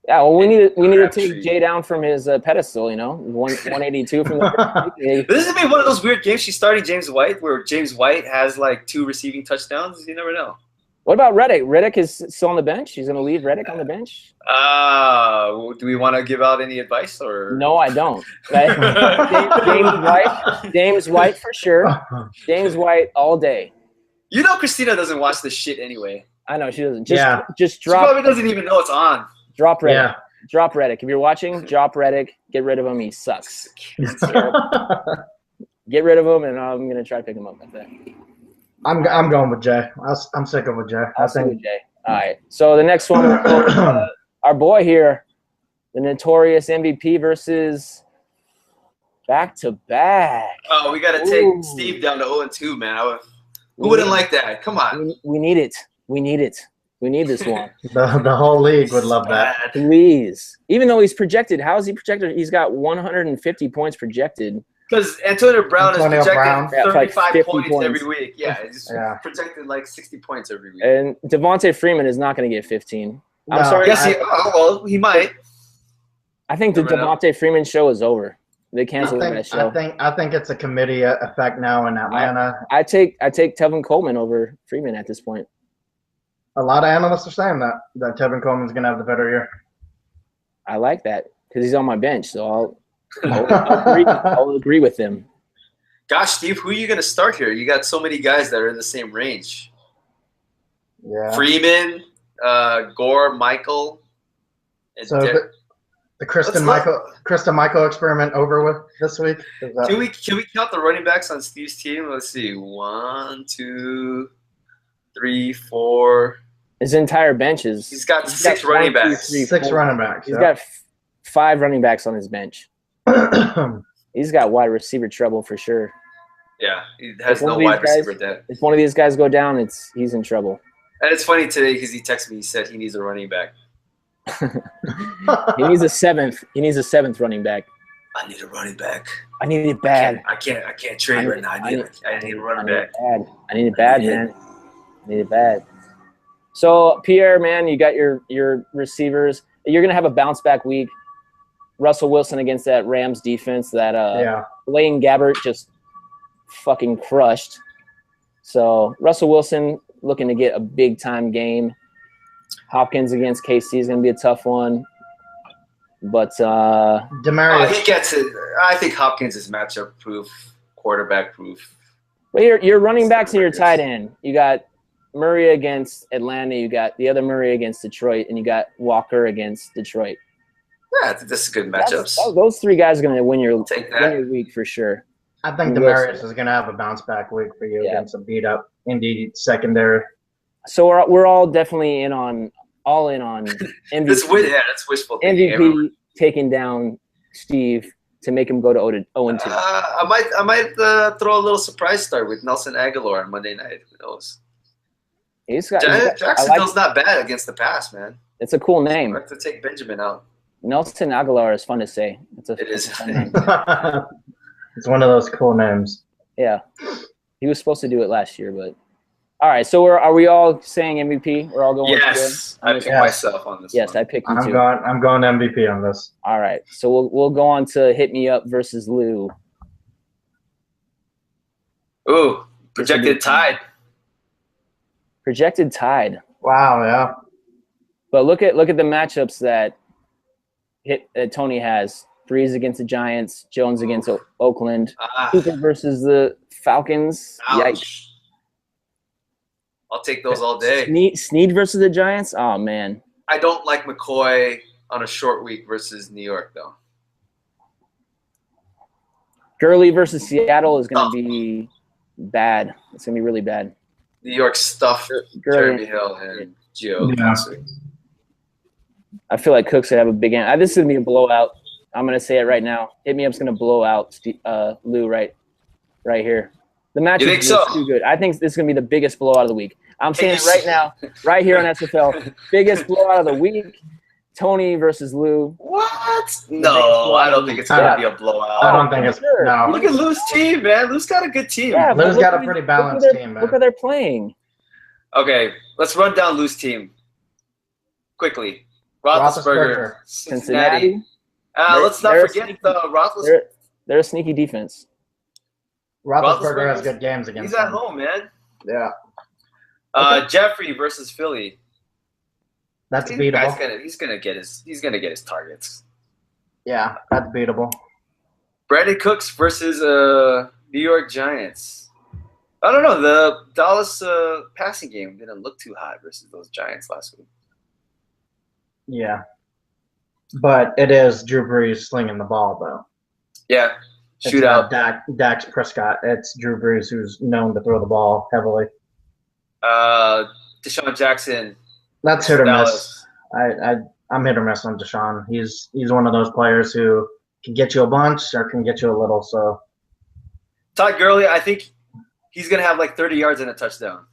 C: Yeah, well, we need to take Jay down from his pedestal, 182 from the
A: This is going to be one of those weird games. She's starting James White, where James White has like 2 receiving touchdowns. You never know.
C: What about Reddick? Reddick is still on the bench. He's going to leave Reddick on the bench.
A: Do we want to give out any advice or?
C: No, I don't. James White for sure. James White all day.
A: Christina doesn't watch this shit anyway.
C: I know she doesn't.
B: Just
C: drop.
A: She probably doesn't even know it's on.
C: Drop Reddick. Yeah. Drop Reddick. If you're watching, drop Reddick. Get rid of him. He sucks. Get rid of him, and I'm gonna try to pick him up. I think.
B: I'm going with Jay. I'm sticking with Jay.
C: I'll stick with Jay. All right. So the next one, our boy here, the notorious MVP versus back-to-back.
A: Oh, we got to take Steve down to 0-2, man. Who wouldn't like that? Come on.
C: We need it. We need it. We need this one.
B: The whole league would love that.
C: Please. Even though he's projected, how is he projected? He's got 150 points projected.
A: Because Antonio Brown is projected 35
C: like
A: points every week. Yeah, he's projected like 60 points every week.
C: And Devontae Freeman is not going to get 15. I'm sorry.
A: Yes, he might.
C: I think the Devontae Freeman show is over. They canceled that show.
B: I think it's a committee effect now in Atlanta.
C: I take Tevin Coleman over Freeman at this point.
B: A lot of analysts are saying that Tevin Coleman's going to have the better year.
C: I like that because he's on my bench, so I'll agree with him.
A: Gosh, Steve, who are you going to start here? You got so many guys that are in the same range.
B: Yeah.
A: Freeman, Gore, Michael, and
B: So the Kristen Michael experiment over with this week?
A: Can we count the running backs on Steve's team? Let's see. 1, 2, 3, 4.
C: His entire bench is.
A: He's got 6 running backs.
B: 6 running backs.
C: He's got 5 running backs on his bench. He's got wide receiver trouble for sure.
A: Yeah, he has no wide receiver depth.
C: If one of these guys go down, he's in trouble.
A: And it's funny today because he texted me. He said he needs a running back.
C: He needs a 7th. He needs a 7th running back.
A: I need a running back.
C: I need it bad.
A: I can't trade right now. I need a running back.
C: I need it bad, man. I need it bad. So Pierre, man, you got your receivers. You're gonna have a bounce back week. Russell Wilson against that Rams defense that Blaine Gabbert just fucking crushed. So Russell Wilson looking to get a big time game. Hopkins against KC is going to be a tough one. But
B: Demarius,
A: he gets it. I think Hopkins is matchup proof, quarterback proof.
C: But your running backs and your tight end. You got Murray against Atlanta. You got the other Murray against Detroit, and you got Walker against Detroit.
A: Yeah, I think this is good matchups.
C: Those 3 guys are going to win your week for sure.
B: I think Demarius is going to have a bounce back week for you against a beat up Indy secondary.
C: So we're all definitely in on MVP.
A: That's wishful thinking.
C: MVP taking down Steve to make him go to 0-2.
A: I might throw a little surprise start with Nelson Aguilar on Monday night. Who knows? Jacksonville's not bad against the pass, man.
C: It's a cool name.
A: I have to take Benjamin out.
C: Nelson Aguilar is fun to say.
A: It is.
C: It's a fun name.
B: It's one of those cool names.
C: Yeah, he was supposed to do it last year, but all right. So are we all saying MVP? We're all going.
A: Yes, I picked myself on this.
C: Yes, I picked you too.
B: I'm going MVP on this.
C: All right, so we'll go on to Hit Me Up versus Lou.
A: Ooh, projected tied.
C: Projected tied.
B: Wow, yeah.
C: But look at the matchups that Tony has. Breeze against the Giants, Jones against Oakland, Cooper versus the Falcons. Yikes.
A: I'll take those all day.
C: Snead versus the Giants? Oh, man.
A: I don't like McCoy on a short week versus New York, though.
C: Gurley versus Seattle is going to be bad. It's going to be really bad.
A: New York stuffed Jeremy Hill and Gio.
B: Yeah.
C: I feel like Cook's going to have a big end. This is going to be a blowout. I'm going to say it right now. Hit Me Up's going to blow out Lou right here. The matchup is too good. I think this is going to be the biggest blowout of the week. I'm saying it right now, right here on SFL. Biggest blowout of the week, Tony versus Lou.
A: What? No, I don't think it's going to be a blowout.
B: I don't think it's – no.
A: Look at Lou's team, man. Lou's got a good team.
B: Yeah, Lou's got a pretty balanced team, man.
C: Look how they're playing.
A: Okay, let's run down Lou's team quickly. Roethlisberger, Cincinnati. Let's not forget the Roethlisberger.
C: They're a sneaky defense.
B: Roethlisberger has good games against
A: them. He's at home, man.
B: Yeah.
A: Jeffrey versus Philly.
B: That's beatable.
A: He's gonna get his targets.
B: Yeah, that's beatable.
A: Brandon Cooks versus New York Giants. I don't know. The Dallas passing game didn't look too hot versus those Giants last week.
B: Yeah. But it is Drew Brees slinging the ball, though.
A: Yeah, shootout.
B: Dax Prescott. It's Drew Brees who's known to throw the ball heavily.
A: Deshaun Jackson.
B: That's hit or miss. I'm hit or miss on Deshaun. He's one of those players who can get you a bunch or can get you a little. So
A: Todd Gurley, I think he's gonna have like 30 yards and a touchdown.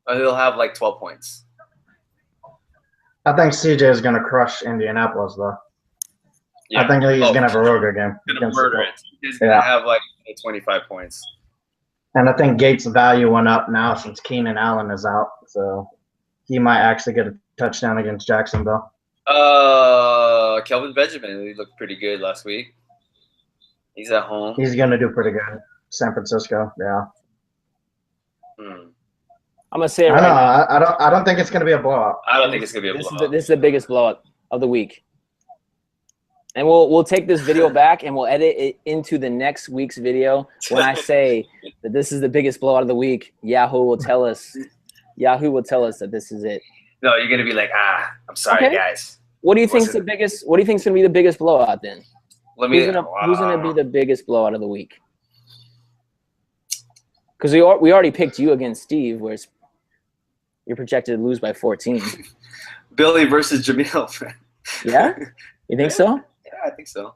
A: Or he'll have like 12 points.
B: I think CJ is going to crush Indianapolis, though. Yeah. I think he's going to have a real good game.
A: He's going to murder it. He's going to have like 25 points.
B: And I think Gates' value went up now since Keenan Allen is out. So he might actually get a touchdown against Jacksonville.
A: Kelvin Benjamin, he looked pretty good last week. He's at home.
B: He's going to do pretty good. San Francisco, yeah.
C: I'm gonna say it
B: I
C: right
B: know.
C: now.
B: I don't think it's gonna be a blowout.
A: I don't think it's gonna be a blowout.
C: This is the biggest blowout of the week. And we'll take this video back and we'll edit it into the next week's video. When I say that this is the biggest blowout of the week, Yahoo will tell us. Yahoo will tell us that this is it.
A: No, you're gonna be like, I'm sorry, guys.
C: What do you think's the biggest? What do you think's gonna be the biggest blowout then? Who's gonna be the biggest blowout of the week? Because we already picked you against Steve, where you're projected to lose by 14.
A: Billy versus Jamil.
C: Yeah, you think so?
A: Yeah, I think so.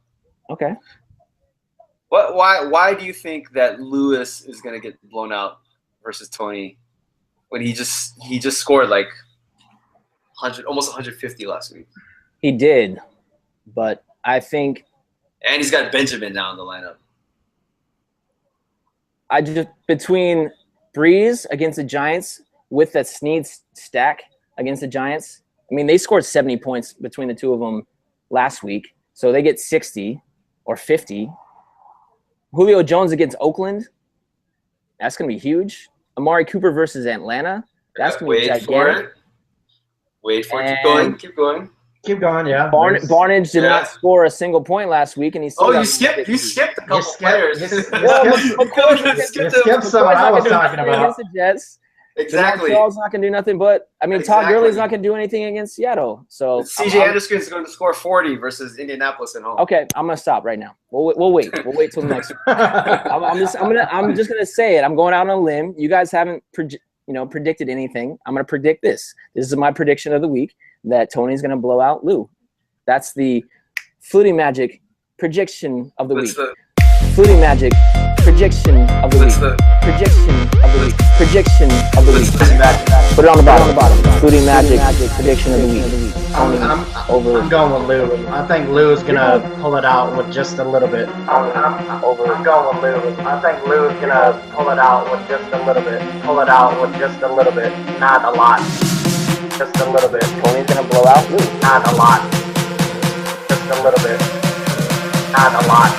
C: Okay.
A: Why do you think that Lewis is gonna get blown out versus Tony when he just scored like 100, almost 150 last week?
C: He did, but I think.
A: And he's got Benjamin now in the lineup.
C: Between Breeze against the Giants with that Snead stack against the Giants. I mean, they scored 70 points between the two of them last week. So they get 60 or 50. Julio Jones against Oakland. That's going to be huge. Amari Cooper versus Atlanta. That's going to be gigantic.
A: Wait for it. Keep going.
B: Keep going, yeah.
C: Barnage did not score a single point last week, and he still
A: you skipped a couple players.
B: You skipped someone I was talking about.
C: Against the Jets.
A: Exactly.
C: Charles not going to do nothing, but I mean, Todd Gurley's not going to do anything against Seattle. So
A: CJ Anderson's going to score 40 versus Indianapolis at home.
C: Okay, I'm going to stop right now. We'll wait. We'll wait till the next. I'm just going to say it. I'm going out on a limb. You guys haven't predicted anything. I'm going to predict this. This is my prediction of the week that Tony's going to blow out Lou. That's the Flutie Magic prediction of the week. Flutie Magic prediction of the week. Prediction of the week. Prediction of the week. Put it on the bottom. Flutie Magic prediction of the week.
B: I'm going with Lou. I think Lou's gonna pull it out with just a little bit. I'm going with Lou. I think Lou's gonna pull it out with just a little bit. Pull it out with just a little bit, not a lot. Just a little bit.
C: Tony's gonna blow out Lou.
B: Not a lot. Just a little bit. Not a lot.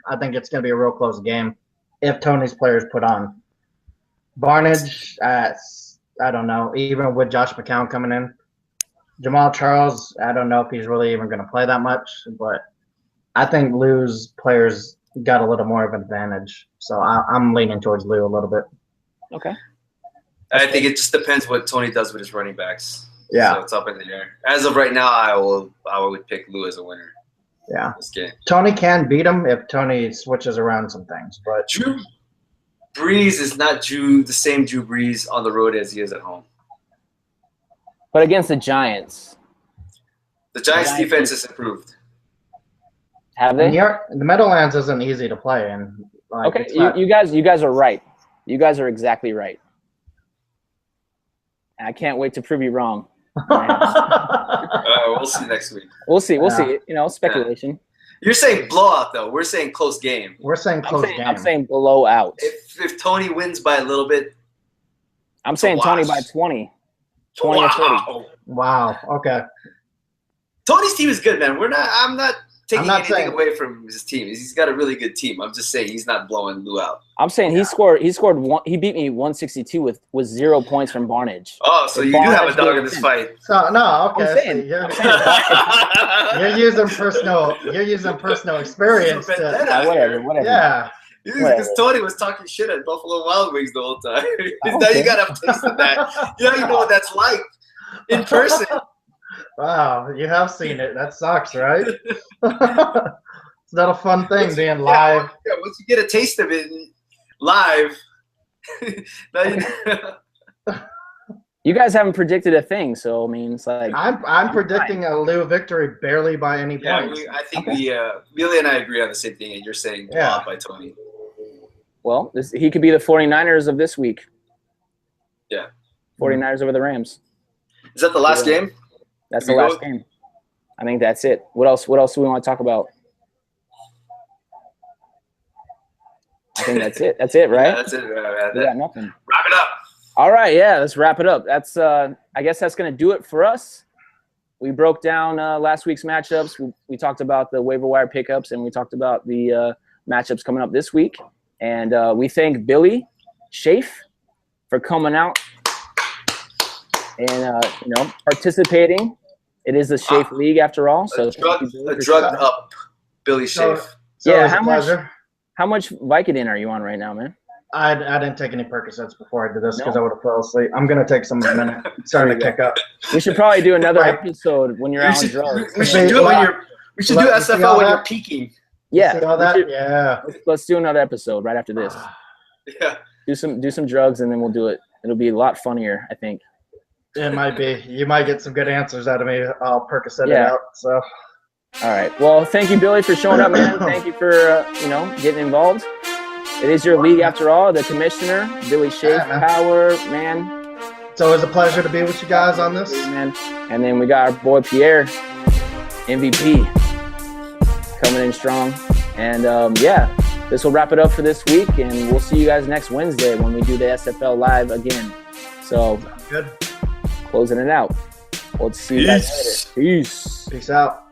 B: I think it's going to be a real close game if Tony's players put on. Barnage, I don't know, even with Josh McCown coming in. Jamal Charles, I don't know if he's really even going to play that much, but I think Lou's players got a little more of an advantage. So I'm leaning towards Lou a little bit.
C: Okay.
A: I think it just depends what Tony does with his running backs.
B: Yeah.
A: So it's up in the air. As of right now, I would pick Lou as a winner.
B: Yeah.
A: This game.
B: Tony can beat him if Tony switches around some things, but
A: Drew Brees is not the same Drew Brees on the road as he is at home.
C: But against the Giants.
A: The Giants' defense has improved.
C: Have they?
B: The Meadowlands isn't easy to play in.
C: Okay, you guys are right. You guys are exactly right. And I can't wait to prove you wrong.
A: We'll see next week.
C: We'll see. Speculation.
A: You're saying blowout, though. We're saying close game.
B: We're saying close game.
C: I'm saying blowout.
A: If Tony wins by a little bit,
C: I'm saying Tony by 20. 20 or 30.
B: Wow. Okay.
C: Tony's
A: team is good, man. I'm not taking anything away from his team. He's got a really good team. I'm just saying he's not blowing Lou out.
C: I'm saying he scored one. He beat me 162 with 0 points from Barnage.
A: Oh, so you do have a dog in this fight.
B: So no, okay.
C: I'm saying,
B: you're using personal experience.
C: Whatever.
B: Yeah.
A: Because Tony was talking shit at Buffalo Wild Wings the whole time. Now you got a taste of that. You know what that's like in person.
B: Wow, you have seen it. That sucks, right? It's not a fun thing being live.
A: Yeah, once you get a taste of it live,
C: you guys haven't predicted a thing, so I mean, it's like
B: I'm predicting a Lou victory barely by any points.
A: Yeah, I think Billy and I agree on the same thing, and you're saying blowout by Tony.
C: Well, he could be the 49ers of this week.
A: Yeah.
C: 49ers over the Rams.
A: Is that the last game?
C: That's the last game. I think that's it. What else do we want to talk about? I think that's it. That's it, right?
A: Yeah, that's it.
C: We got nothing.
A: Wrap it up.
C: All right, yeah, let's wrap it up. That's I guess that's going to do it for us. We broke down last week's matchups. We talked about the waiver wire pickups, and we talked about the matchups coming up this week. And we thank Billy Shafe for coming out and participating. It is a Shafe League after all. So
A: a drugged up Billy Shafe.
C: Yeah, how much Vicodin are you on right now, man?
B: I didn't take any Percocets before I did this because I would have fell asleep. I'm gonna take some in a minute. It's starting to kick up.
C: We should probably do another episode when you're out on drugs.
A: We should do SFL when you're peaking.
C: Yeah.
B: See all that? Yeah.
C: Let's do another episode right after this.
A: Yeah.
C: Do some drugs and then we'll do it. It'll be a lot funnier, I think.
B: It might be. You might get some good answers out of me. I'll Percocet it out. So.
C: All right. Well, thank you, Billy, for showing up, man. Thank you for getting involved. It is your league after all. The commissioner, Billy Shafe, Power, man.
B: It's always a pleasure to be with you guys on this,
C: man. And then we got our boy Pierre, MVP, coming in strong. And this will wrap it up for this week. And we'll see you guys next Wednesday when we do the SFL live again. So
B: good.
C: Closing it out. We'll see you guys later. Peace.
B: Peace out.